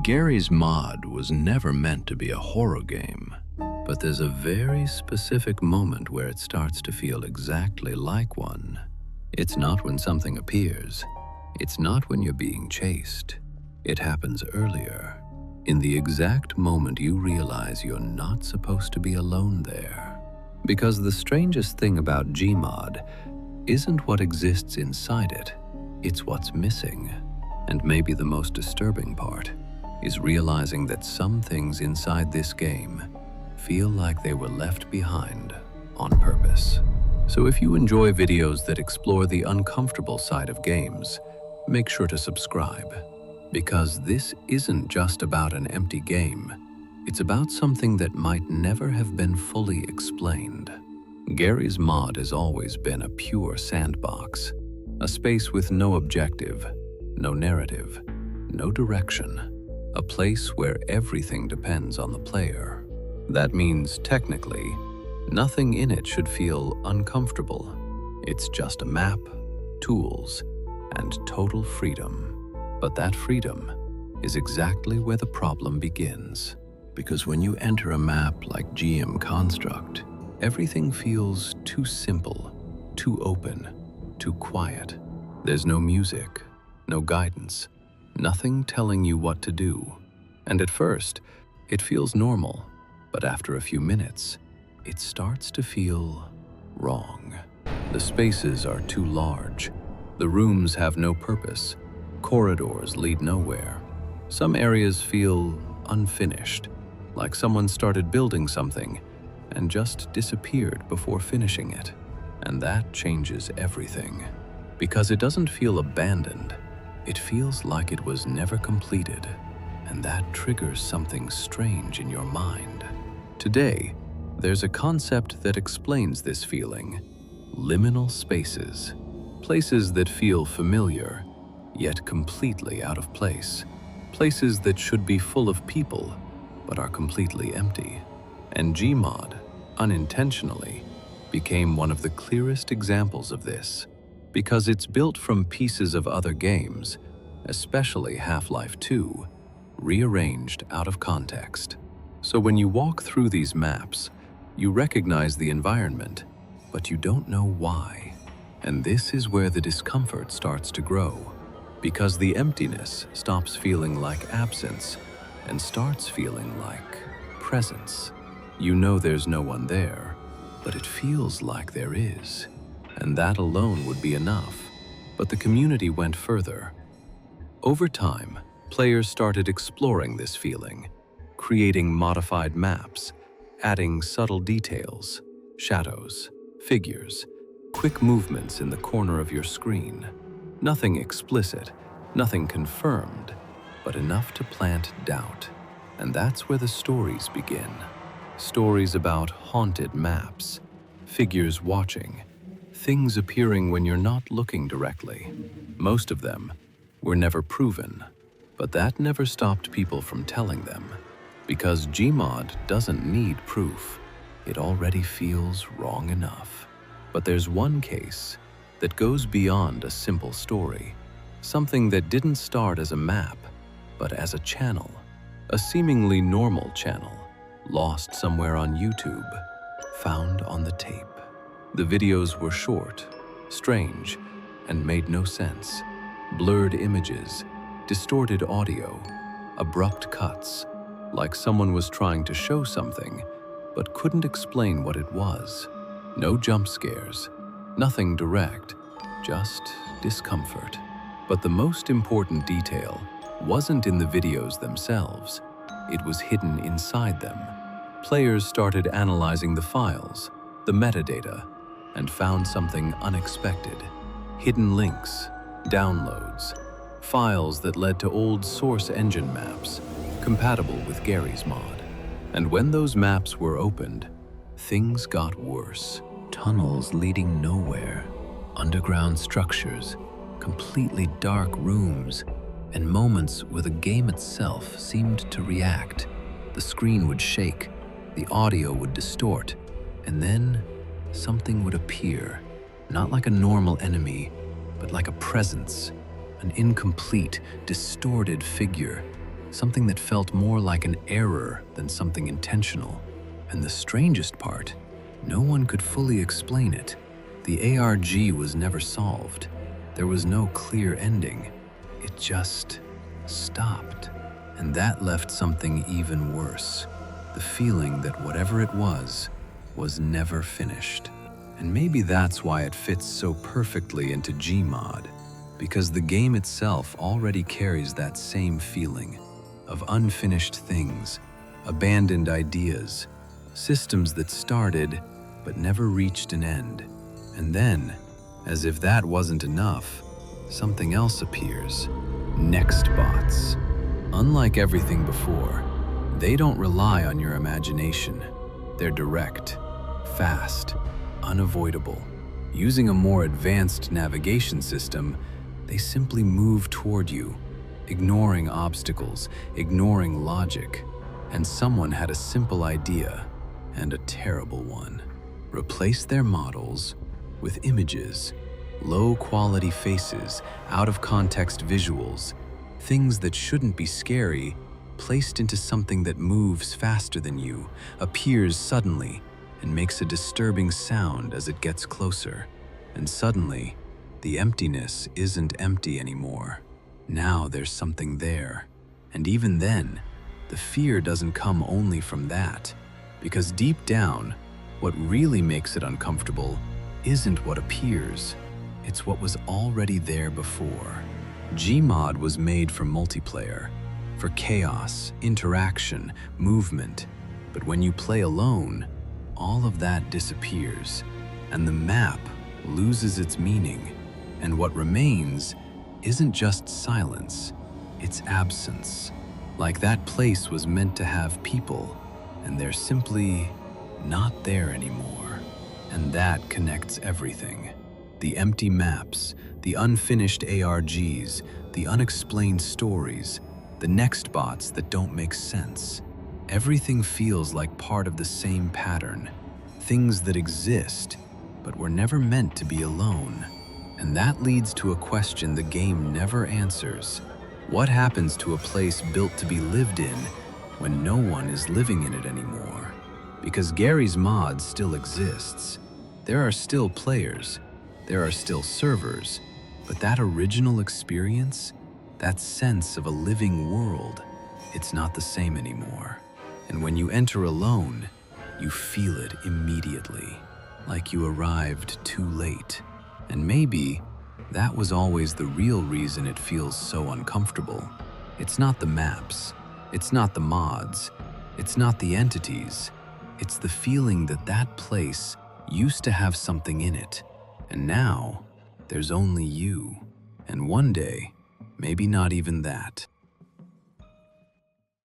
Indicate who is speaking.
Speaker 1: Garry's Mod was never meant to be a horror game, but there's a very specific moment where it starts to feel exactly like one. It's not when something appears. It's not when you're being chased. It happens earlier, in the exact moment you realize you're not supposed to be alone there. Because the strangest thing about GMod isn't what exists inside it, it's what's missing. And maybe the most disturbing part is realizing that some things inside this game feel like they were left behind on purpose. So if you enjoy videos that explore the uncomfortable side of games, make sure to subscribe. Because this isn't just about an empty game, it's about something that might never have been fully explained. Garry's Mod has always been a pure sandbox, a space with no objective, no narrative, no direction, a place where everything depends on the player. That means, technically, nothing in it should feel uncomfortable. It's just a map, tools, and total freedom. But that freedom is exactly where the problem begins. Because when you enter a map like GM Construct, everything feels too simple, too open, too quiet. There's no music, no guidance, nothing telling you what to do. And at first, it feels normal, but after a few minutes, it starts to feel wrong. The spaces are too large. The rooms have no purpose. Corridors lead nowhere. Some areas feel unfinished, like someone started building something and just disappeared before finishing it. And that changes everything. Because it doesn't feel abandoned, it feels like it was never completed, and that triggers something strange in your mind. Today, there's a concept that explains this feeling: liminal spaces. Places that feel familiar, yet completely out of place. Places that should be full of people, but are completely empty. And GMod, unintentionally, became one of the clearest examples of this. Because it's built from pieces of other games, especially Half-Life 2, rearranged out of context. So when you walk through these maps, you recognize the environment, but you don't know why. And this is where the discomfort starts to grow, because the emptiness stops feeling like absence and starts feeling like presence. You know there's no one there, but it feels like there is. And that alone would be enough. But the community went further. Over time, players started exploring this feeling, creating modified maps, adding subtle details, shadows, figures, quick movements in the corner of your screen. Nothing explicit, nothing confirmed, but enough to plant doubt. And that's where the stories begin. Stories about haunted maps, figures watching, things appearing when you're not looking directly. Most of them were never proven, but that never stopped people from telling them. Because GMod doesn't need proof. It already feels wrong enough. But there's one case that goes beyond a simple story. Something that didn't start as a map, but as a channel. A seemingly normal channel, lost somewhere on YouTube, found on the tape. The videos were short, strange, and made no sense. Blurred images, distorted audio, abrupt cuts, like someone was trying to show something, but couldn't explain what it was. No jump scares, nothing direct, just discomfort. But the most important detail wasn't in the videos themselves, it was hidden inside them. Players started analyzing the files, the metadata, and found something unexpected. Hidden links, downloads, files that led to old source engine maps, compatible with Garry's Mod. And when those maps were opened, things got worse. Tunnels leading nowhere, underground structures, completely dark rooms, and moments where the game itself seemed to react. The screen would shake, the audio would distort, and then something would appear, not like a normal enemy, but like a presence, an incomplete, distorted figure, something that felt more like an error than something intentional. And the strangest part, no one could fully explain it. The ARG was never solved. There was no clear ending. It just stopped. And that left something even worse. The feeling that whatever it was never finished. And maybe that's why it fits so perfectly into GMod, because the game itself already carries that same feeling of unfinished things, abandoned ideas, systems that started but never reached an end. And then, as if that wasn't enough, something else appears. Next bots. Unlike everything before, they don't rely on your imagination. They're direct, fast, unavoidable. Using a more advanced navigation system, they simply move toward you, ignoring obstacles, ignoring logic. And someone had a simple idea, and a terrible one. Replace their models with images, low-quality faces, out-of-context visuals, things that shouldn't be scary, placed into something that moves faster than you, appears suddenly, and makes a disturbing sound as it gets closer. And suddenly, the emptiness isn't empty anymore. Now there's something there. And even then, the fear doesn't come only from that, because deep down, what really makes it uncomfortable isn't what appears. It's what was already there before. GMod was made for multiplayer, for chaos, interaction, movement. But when you play alone, all of that disappears, and the map loses its meaning. And what remains isn't just silence, it's absence. Like that place was meant to have people, and they're simply not there anymore. And that connects everything. The empty maps, the unfinished ARGs, the unexplained stories, the next bots that don't make sense. Everything feels like part of the same pattern. Things that exist, but were never meant to be alone. And that leads to a question the game never answers. What happens to a place built to be lived in when no one is living in it anymore? Because Garry's mod still exists. There are still players, there are still servers, but that original experience, that sense of a living world, it's not the same anymore. And when you enter alone, you feel it immediately, like you arrived too late. And maybe that was always the real reason it feels so uncomfortable. It's not the maps, it's not the mods, it's not the entities. It's the feeling that that place used to have something in it, and now there's only you. And one day, maybe not even that.